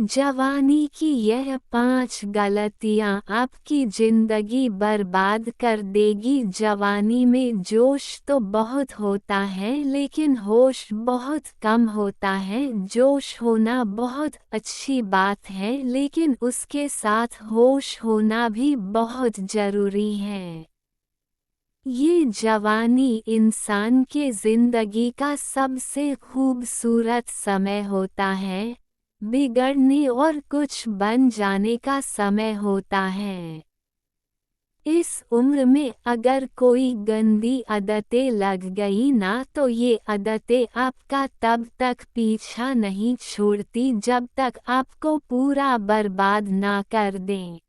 जवानी की यह 5 गलतियां आपकी जिंदगी बर्बाद कर देगी। जवानी में जोश तो बहुत होता है लेकिन होश बहुत कम होता है। जोश होना बहुत अच्छी बात है लेकिन उसके साथ होश होना भी बहुत जरूरी है। ये जवानी इंसान के जिंदगी का सबसे खूबसूरत समय होता है। बिगड़ने और कुछ बन जाने का समय होता है। इस उम्र में अगर कोई गंदी आदतें लग गई ना तो ये आदतें आपका तब तक पीछा नहीं छोड़ती जब तक आपको पूरा बर्बाद ना कर दें।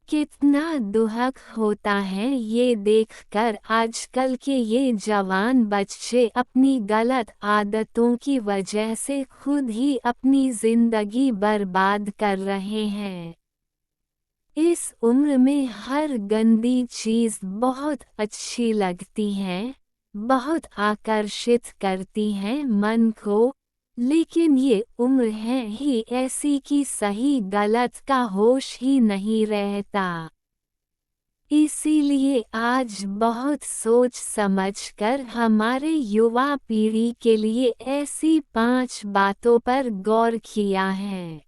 कितना दुख होता है ये देखकर आजकल के ये जवान बच्चे अपनी गलत आदतों की वजह से खुद ही अपनी जिंदगी बर्बाद कर रहे हैं। इस उम्र में हर गंदी चीज़ बहुत अच्छी लगती है, बहुत आकर्षित करती है मन को, लेकिन ये उम्र है ही ऐसी कि सही गलत का होश ही नहीं रहता। इसीलिए आज बहुत सोच समझकर हमारे युवा पीढ़ी के लिए ऐसी 5 बातों पर गौर किया है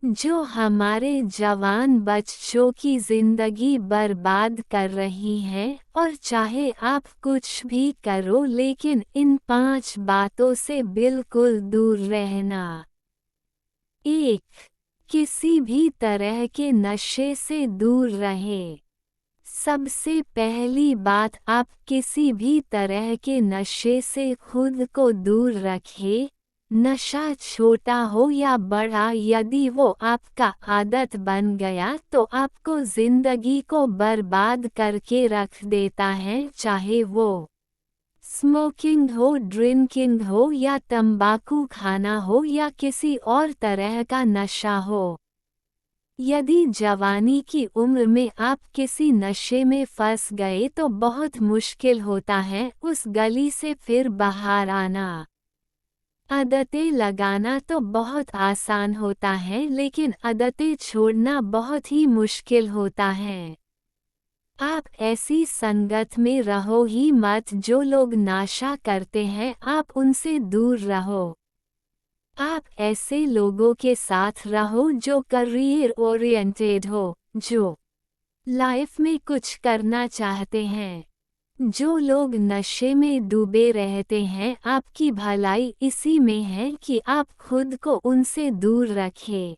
जो हमारे जवान बच्चों की जिंदगी बर्बाद कर रही है। और चाहे आप कुछ भी करो लेकिन इन 5 बातों से बिल्कुल दूर रहना। 1. किसी भी तरह के नशे से दूर रहें। सबसे पहली बात, आप किसी भी तरह के नशे से खुद को दूर रखें। नशा छोटा हो या बड़ा, यदि वो आपका आदत बन गया तो आपको जिंदगी को बर्बाद करके रख देता है। चाहे वो स्मोकिंग हो, ड्रिंकिंग हो या तंबाकू खाना हो या किसी और तरह का नशा हो। यदि जवानी की उम्र में आप किसी नशे में फंस गए तो बहुत मुश्किल होता है उस गली से फिर बाहर आना। आदतें लगाना तो बहुत आसान होता है लेकिन आदतें छोड़ना बहुत ही मुश्किल होता है। आप ऐसी संगत में रहो ही मत जो लोग नशा करते हैं, आप उनसे दूर रहो। आप ऐसे लोगों के साथ रहो जो करियर ओरिएंटेड हो, जो लाइफ में कुछ करना चाहते हैं। जो लोग नशे में डूबे रहते हैं, आपकी भलाई इसी में है कि आप खुद को उनसे दूर रखें।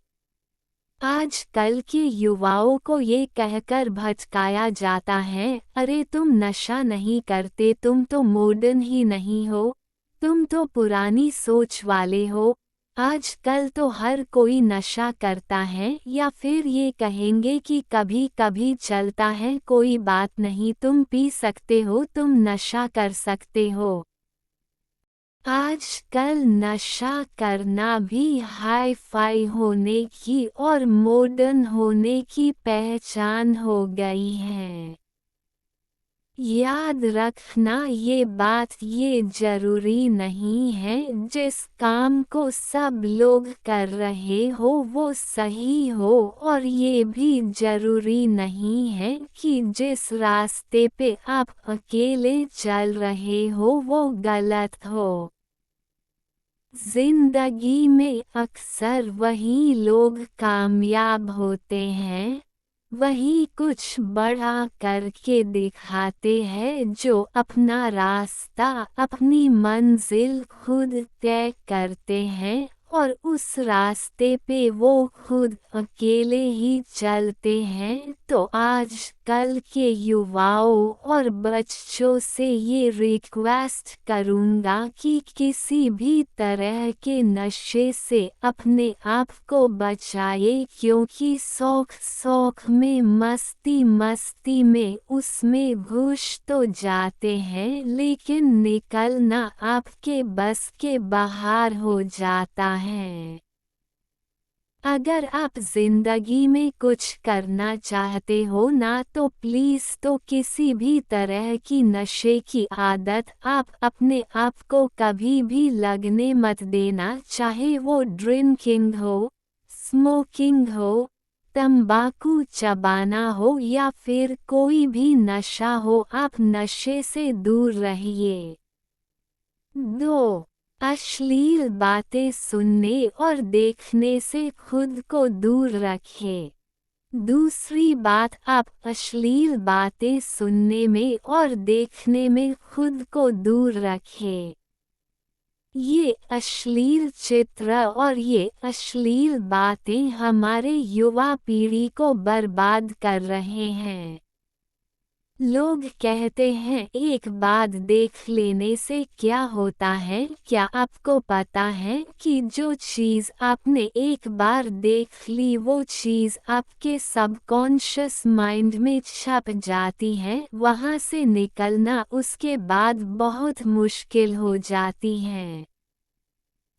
आज कल के युवाओं को ये कहकर भटकाया जाता है, अरे तुम नशा नहीं करते, तुम तो मॉडर्न ही नहीं हो, तुम तो पुरानी सोच वाले हो। आज कल तो हर कोई नशा करता है, या फिर ये कहेंगे कि कभी कभी चलता है, कोई बात नहीं, तुम पी सकते हो, तुम नशा कर सकते हो। आजकल नशा करना भी हाई फाई होने की और मॉडर्न होने की पहचान हो गई है। याद रखना ये बात, ये जरूरी नहीं है जिस काम को सब लोग कर रहे हो वो सही हो, और ये भी जरूरी नहीं है कि जिस रास्ते पे आप अकेले चल रहे हो वो गलत हो। जिंदगी में अक्सर वही लोग कामयाब होते हैं, वही कुछ बड़ा करके दिखाते हैं, जो अपना रास्ता, अपनी मंजिल खुद तय करते हैं और उस रास्ते पे वो खुद अकेले ही चलते हैं। तो आज कल के युवाओं और बच्चों से ये रिक्वेस्ट करूँगा कि किसी भी तरह के नशे से अपने आप को बचाए, क्योंकि शौक में, मस्ती मस्ती में उसमें घुस तो जाते हैं लेकिन निकलना आपके बस के बाहर हो जाता है। अगर आप जिंदगी में कुछ करना चाहते हो ना तो प्लीज़ तो किसी भी तरह की नशे की आदत आप अपने आप को कभी भी लगने मत देना, चाहे वो ड्रिंकिंग हो, स्मोकिंग हो, तंबाकू चबाना हो या फिर कोई भी नशा हो, आप नशे से दूर रहिए। 2. अश्लील बातें सुनने और देखने से खुद को दूर रखें। दूसरी बात, आप अश्लील बातें सुनने में और देखने में खुद को दूर रखें। ये अश्लील चित्र और ये अश्लील बातें हमारे युवा पीढ़ी को बर्बाद कर रहे हैं। लोग कहते हैं एक बात देख लेने से क्या होता है, क्या आपको पता है कि जो चीज़ आपने एक बार देख ली वो चीज़ आपके सबकॉन्शियस माइंड में छप जाती है, वहाँ से निकलना उसके बाद बहुत मुश्किल हो जाती है।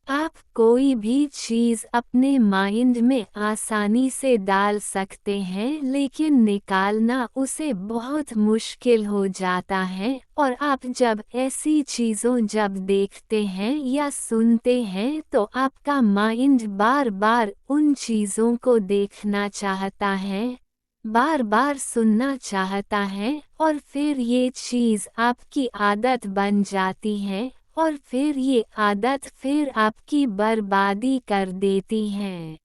आप कोई भी चीज़ अपने माइंड में आसानी से डाल सकते हैं, लेकिन निकालना उसे बहुत मुश्किल हो जाता है। और आप जब ऐसी चीज़ों जब देखते हैं या सुनते हैं तो आपका माइंड बार बार उन चीज़ों को देखना चाहता है, बार बार सुनना चाहता है, और फिर ये चीज़ आपकी आदत बन जाती है, और फिर ये आदत फिर आपकी बर्बादी कर देती हैं।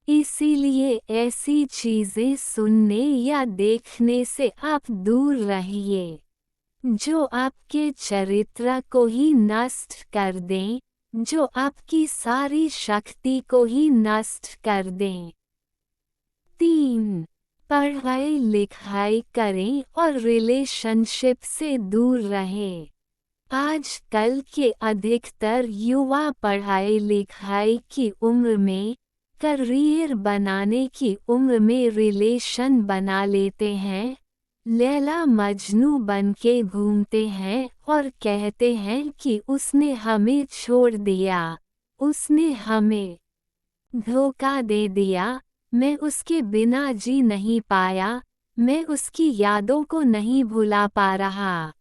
इसीलिए ऐसी चीज़ें सुनने या देखने से आप दूर रहिए, जो आपके चरित्र को ही नष्ट कर दें, जो आपकी सारी शक्ति को ही नष्ट कर दें। 3. पढ़ाई लिखाई करें और रिलेशनशिप से दूर रहें। आजकल के अधिकतर युवा पढ़ाई लिखाई की उम्र में, करियर बनाने की उम्र में रिलेशन बना लेते हैं, लैला मजनू बन के घूमते हैं और कहते हैं कि उसने हमें छोड़ दिया, उसने हमें धोखा दे दिया, मैं उसके बिना जी नहीं पाया, मैं उसकी यादों को नहीं भुला पा रहा।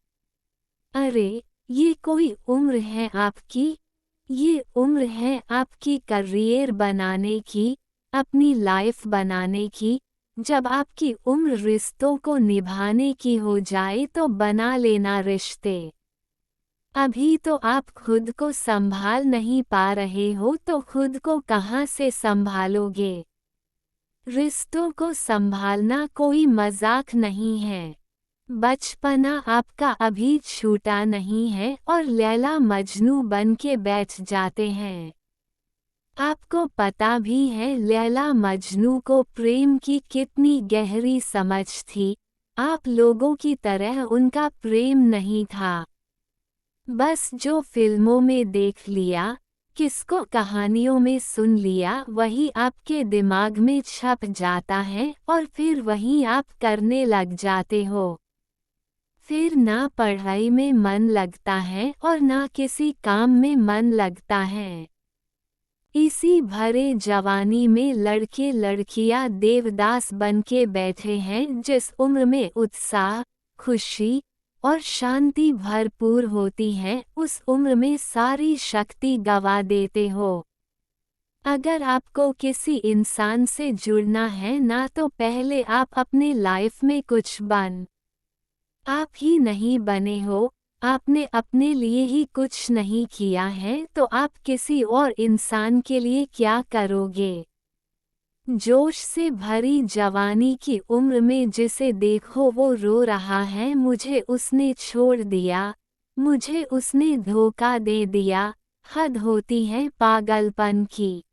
अरे, ये कोई उम्र है आपकी? ये उम्र है आपकी करियर बनाने की, अपनी लाइफ बनाने की। जब आपकी उम्र रिश्तों को निभाने की हो जाए तो बना लेना रिश्ते। अभी तो आप खुद को संभाल नहीं पा रहे हो तो खुद को कहाँ से संभालोगे? रिश्तों को संभालना कोई मजाक नहीं है। बचपना आपका अभी छूटा नहीं है और लैला मजनू बन के बैठ जाते हैं। आपको पता भी है लैला मजनू को प्रेम की कितनी गहरी समझ थी, आप लोगों की तरह उनका प्रेम नहीं था। बस जो फिल्मों में देख लिया, किसको कहानियों में सुन लिया, वही आपके दिमाग में छप जाता है और फिर वही आप करने लग जाते हो। फिर ना पढ़ाई में मन लगता है और ना किसी काम में मन लगता है। इसी भरे जवानी में लड़के लड़कियां देवदास बन के बैठे हैं। जिस उम्र में उत्साह, खुशी और शांति भरपूर होती है, उस उम्र में सारी शक्ति गवा देते हो। अगर आपको किसी इंसान से जुड़ना है ना, तो पहले आप अपने लाइफ में कुछ आप ही नहीं बने हो, आपने अपने लिए ही कुछ नहीं किया है, तो आप किसी और इंसान के लिए क्या करोगे? जोश से भरी जवानी की उम्र में जिसे देखो वो रो रहा है, मुझे उसने छोड़ दिया, मुझे उसने धोखा दे दिया, हद होती है पागलपन की।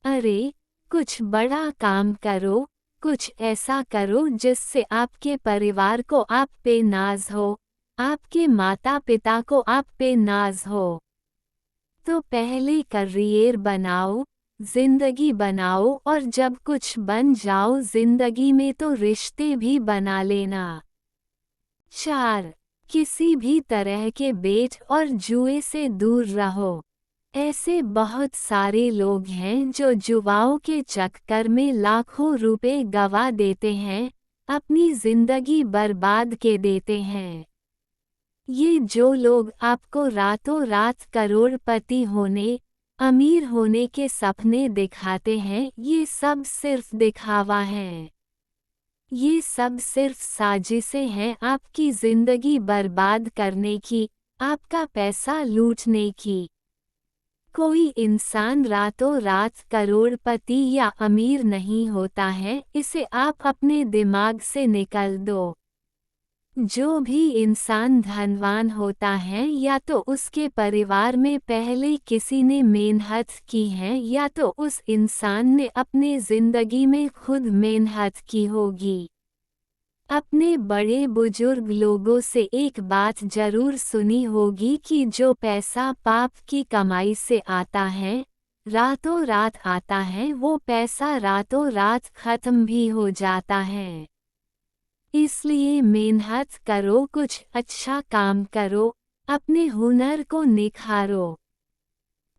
अरे, कुछ बड़ा काम करो, कुछ ऐसा करो जिससे आपके परिवार को आप पे नाज हो, आपके माता पिता को आप पे नाज हो। तो पहले करियर बनाओ, जिंदगी बनाओ, और जब कुछ बन जाओ जिंदगी में तो रिश्ते भी बना लेना। 4. किसी भी तरह के बेट और जुए से दूर रहो। ऐसे बहुत सारे लोग हैं जो जुआओं के चक्कर में लाखों रुपए गवा देते हैं, अपनी जिंदगी बर्बाद के देते हैं। ये जो लोग आपको रातों रात करोड़पति होने, अमीर होने के सपने दिखाते हैं, ये सब सिर्फ दिखावा है। ये सब सिर्फ साजिशें हैं आपकी जिंदगी बर्बाद करने की, आपका पैसा लूटने की। कोई इंसान रातों रात करोड़पति या अमीर नहीं होता है, इसे आप अपने दिमाग से निकाल दो। जो भी इंसान धनवान होता है या तो उसके परिवार में पहले किसी ने मेहनत की है या तो उस इंसान ने अपने जिंदगी में खुद मेहनत की होगी। अपने बड़े बुजुर्ग लोगों से एक बात जरूर सुनी होगी कि जो पैसा पाप की कमाई से आता है, रातों रात आता है, वो पैसा रातों रात खत्म भी हो जाता है। इसलिए मेहनत करो, कुछ अच्छा काम करो, अपने हुनर को निखारो।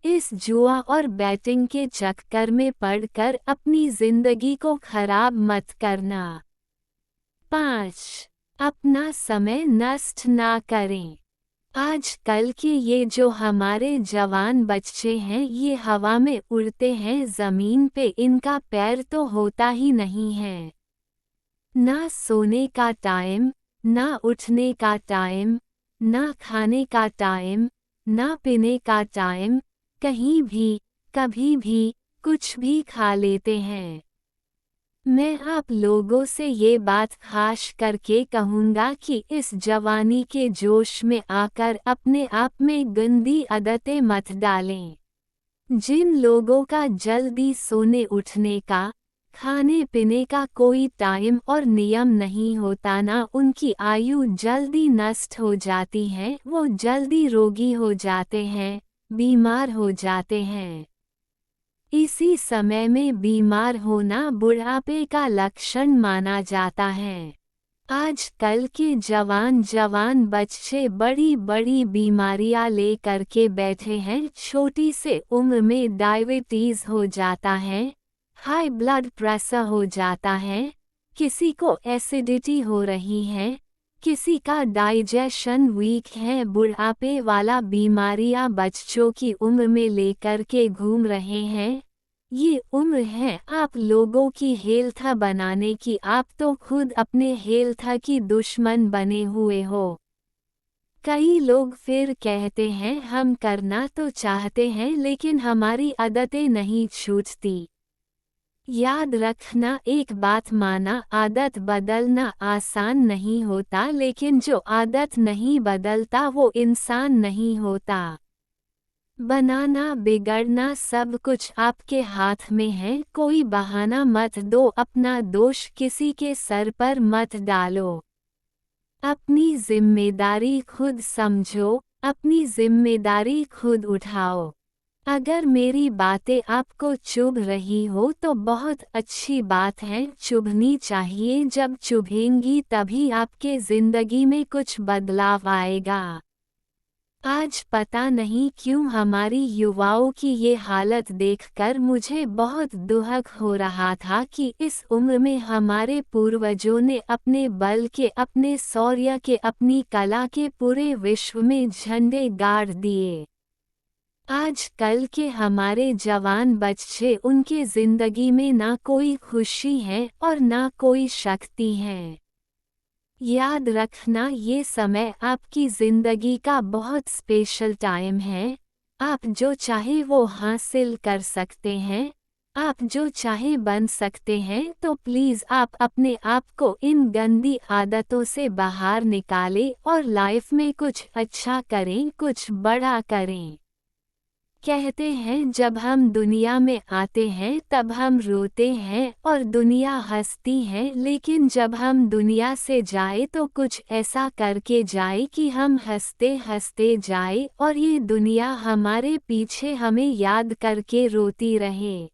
इस जुआ और बैटिंग के चक्कर में पड़कर अपनी जिंदगी को खराब मत करना। 5. अपना समय नष्ट ना करें। आज कल के ये जो हमारे जवान बच्चे हैं, ये हवा में उड़ते हैं, ज़मीन पे इनका पैर तो होता ही नहीं है। ना सोने का टाइम, ना उठने का टाइम, ना खाने का टाइम, ना पीने का टाइम, कहीं भी, कभी भी, कुछ भी खा लेते हैं। मैं आप लोगों से ये बात खास करके कहूँगा कि इस जवानी के जोश में आकर अपने आप में गंदी आदतें मत डालें। जिन लोगों का जल्दी सोने उठने का, खाने पीने का कोई टाइम और नियम नहीं होता ना, उनकी आयु जल्दी नष्ट हो जाती है, वो जल्दी रोगी हो जाते हैं, बीमार हो जाते हैं। इसी समय में बीमार होना बुढ़ापे का लक्षण माना जाता है। आज कल के जवान बच्चे बड़ी बड़ी बीमारियां ले करके बैठे हैं। छोटी से उम्र में डायबिटीज हो जाता है, हाई ब्लड प्रेशर हो जाता है, किसी को एसिडिटी हो रही है, किसी का डाइजेशन वीक है। बुढ़ापे वाला बीमारियां बच्चों की उम्र में लेकर के घूम रहे हैं। ये उम्र है आप लोगों की हेल्थ बनाने की, आप तो खुद अपने हेल्थ की दुश्मन बने हुए हो। कई लोग फिर कहते हैं हम करना तो चाहते हैं लेकिन हमारी आदतें नहीं छूटती। याद रखना एक बात, माना आदत बदलना आसान नहीं होता, लेकिन जो आदत नहीं बदलता वो इंसान नहीं होता। बनाना बिगड़ना सब कुछ आपके हाथ में है। कोई बहाना मत दो, अपना दोष किसी के सर पर मत डालो। अपनी जिम्मेदारी खुद समझो, अपनी जिम्मेदारी खुद उठाओ। अगर मेरी बातें आपको चुभ रही हो तो बहुत अच्छी बात है, चुभनी चाहिए। जब चुभेंगी तभी आपके जिंदगी में कुछ बदलाव आएगा। आज पता नहीं क्यों हमारी युवाओं की ये हालत देखकर मुझे बहुत दुख हो रहा था कि इस उम्र में हमारे पूर्वजों ने अपने बल के, अपने शौर्य के, अपनी कला के पूरे विश्व में झंडे गाड़ दिए। आज कल के हमारे जवान बच्चे, उनके जिंदगी में ना कोई खुशी है और ना कोई शक्ति है। याद रखना ये समय आपकी ज़िंदगी का बहुत स्पेशल टाइम है। आप जो चाहे वो हासिल कर सकते हैं, आप जो चाहे बन सकते हैं। तो प्लीज़ आप अपने आप को इन गंदी आदतों से बाहर निकालें और लाइफ में कुछ अच्छा करें, कुछ बड़ा करें। कहते हैं जब हम दुनिया में आते हैं तब हम रोते हैं और दुनिया हंसती है, लेकिन जब हम दुनिया से जाए तो कुछ ऐसा करके जाए कि हम हंसते हंसते जाए और ये दुनिया हमारे पीछे हमें याद करके रोती रहे।